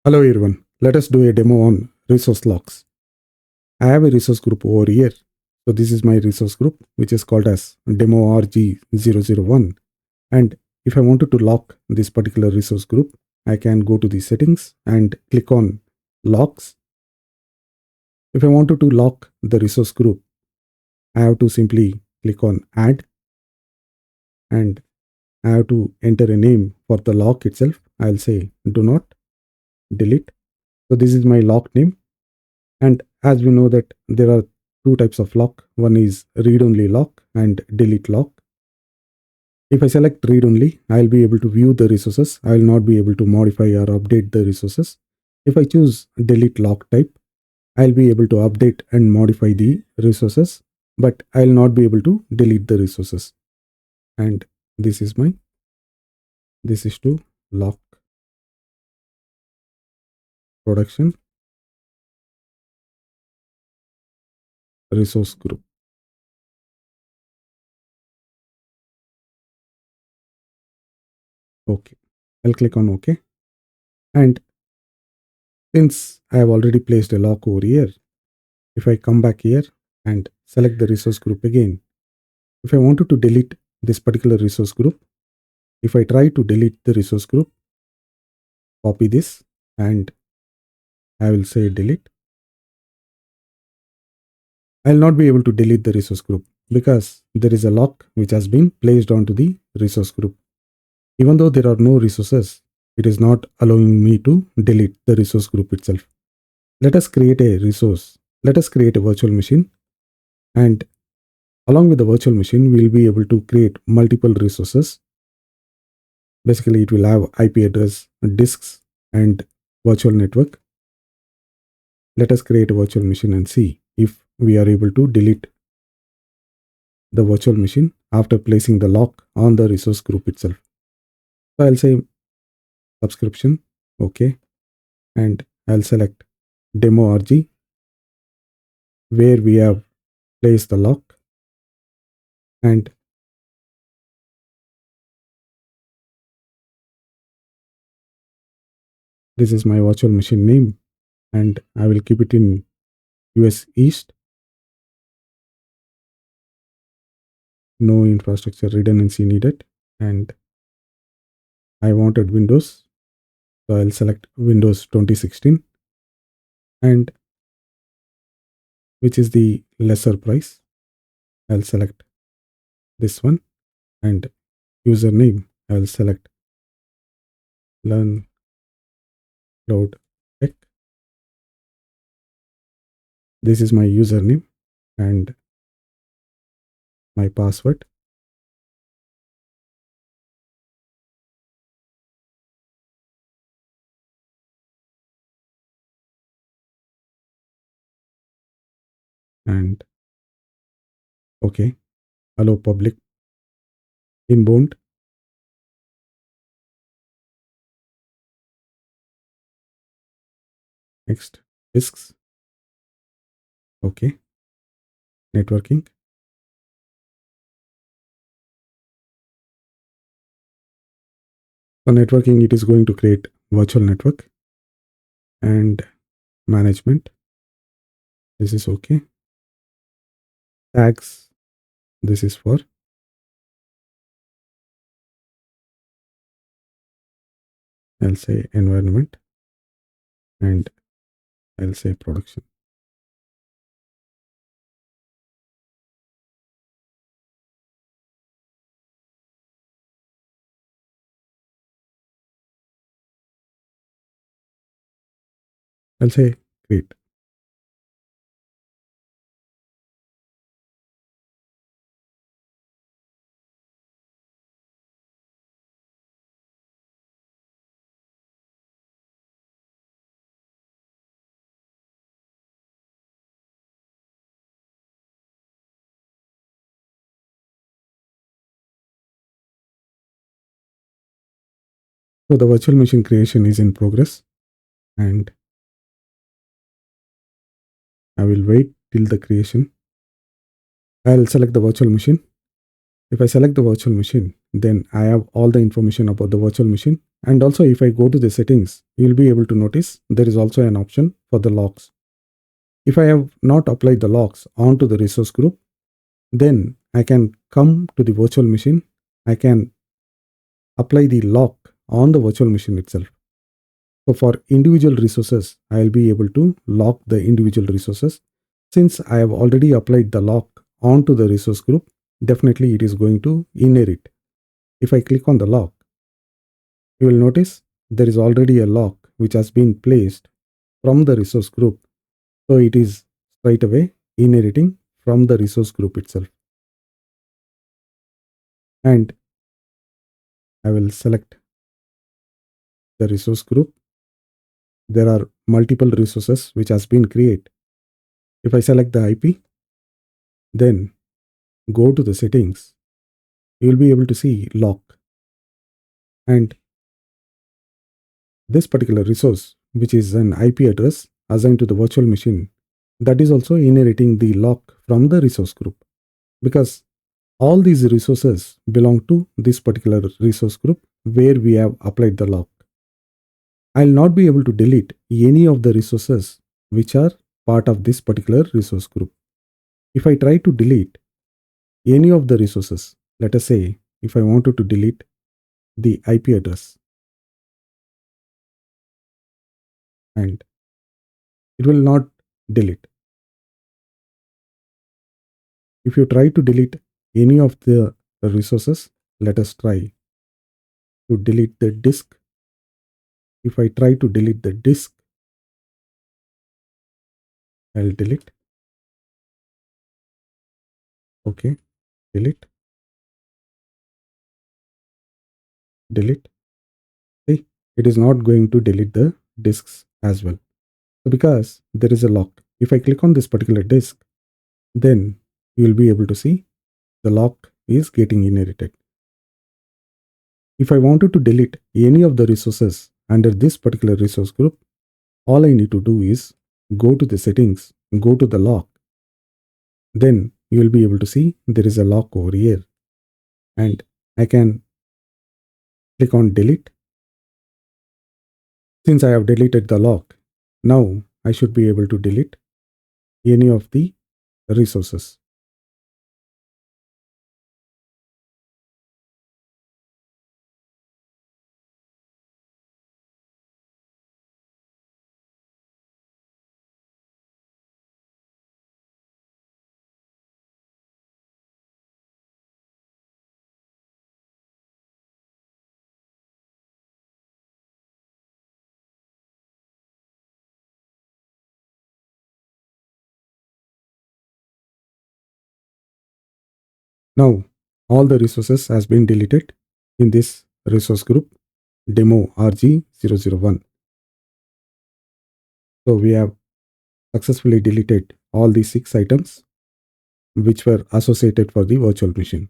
Hello everyone, let us do a demo on resource locks. I have a resource group over here. So this is my resource group which is called as demo RG001. And if I wanted to lock this particular resource group, I can go to the settings and click on locks. If I wanted to lock the resource group, I have to simply click on add and I have to enter a name for the lock itself. I'll say do not delete. So this is my lock name. And as we know that there are two types of lock. One is read-only lock and delete lock. If I select read-only, I'll be able to view the resources. I will not be able to modify or update the resources. If I choose delete lock type, I'll be able to update and modify the resources, but I'll not be able to delete the resources. And this is to lock production resource group. Okay, I'll click on OK. And since I have already placed a lock over here, if I come back here and select the resource group again, if I wanted to delete this particular resource group, if I try to delete the resource group, copy this and I will say delete. I'll not be able to delete the resource group because there is a lock which has been placed onto the resource group. Even though there are no resources, it is not allowing me to delete the resource group itself. Let us create a resource. Let us create a virtual machine, and along with the virtual machine, we will be able to create multiple resources. Basically, it will have IP address, disks, and virtual network. Let us create a virtual machine and see if we are able to delete the virtual machine after placing the lock on the resource group itself. So I'll say subscription, okay, and I'll select demo RG where we have placed the lock, and this is my virtual machine name, and I will keep it in US East. No infrastructure redundancy needed, and I wanted Windows, so I'll select Windows 2016, and which is the lesser price. I'll select this one, and username I'll select learn cloud tech. This is my username and my password. And okay, allow public inbound. Next, disks. Okay, networking. For networking, it is going to create virtual network and management. This is okay. Tags. This is for I'll say environment and I'll say production. I'll say create. So the virtual machine creation is in progress, and I will wait till the creation. I'll select the virtual machine. If I select the virtual machine, then I have all the information about the virtual machine. And also if I go to the settings, you'll be able to notice there is also an option for the locks. If I have not applied the locks onto the resource group, then I can come to the virtual machine. I can apply the lock on the virtual machine itself. So for individual resources, I'll be able to lock the individual resources. Since I have already applied the lock onto the resource group, definitely it is going to inherit. If I click on the lock, you will notice there is already a lock which has been placed from the resource group. So it is straight away inheriting from the resource group itself. And I will select the resource group. There are multiple resources which has been created. If I select the IP, then go to the settings, you will be able to see lock. And this particular resource, which is an IP address assigned to the virtual machine, that is also inheriting the lock from the resource group, because all these resources belong to this particular resource group where we have applied the lock. I'll not be able to delete any of the resources which are part of this particular resource group. If I try to delete any of the resources, let us say if I wanted to delete the IP address, and it will not delete. If you try to delete any of the resources, let us try to delete the disk. If I try to delete the disk, I'll delete. Okay, delete, delete. See, it is not going to delete the disks as well. So because there is a lock, if I click on this particular disk, then you will be able to see the lock is getting inherited. If I wanted to delete any of the resources under this particular resource group, all I need to do is go to the settings, go to the lock. Then you will be able to see there is a lock over here. And I can click on delete. Since I have deleted the lock, now I should be able to delete any of the resources. Now all the resources has been deleted in this resource group demo RG001. So we have successfully deleted all the 6 items which were associated for the virtual machine.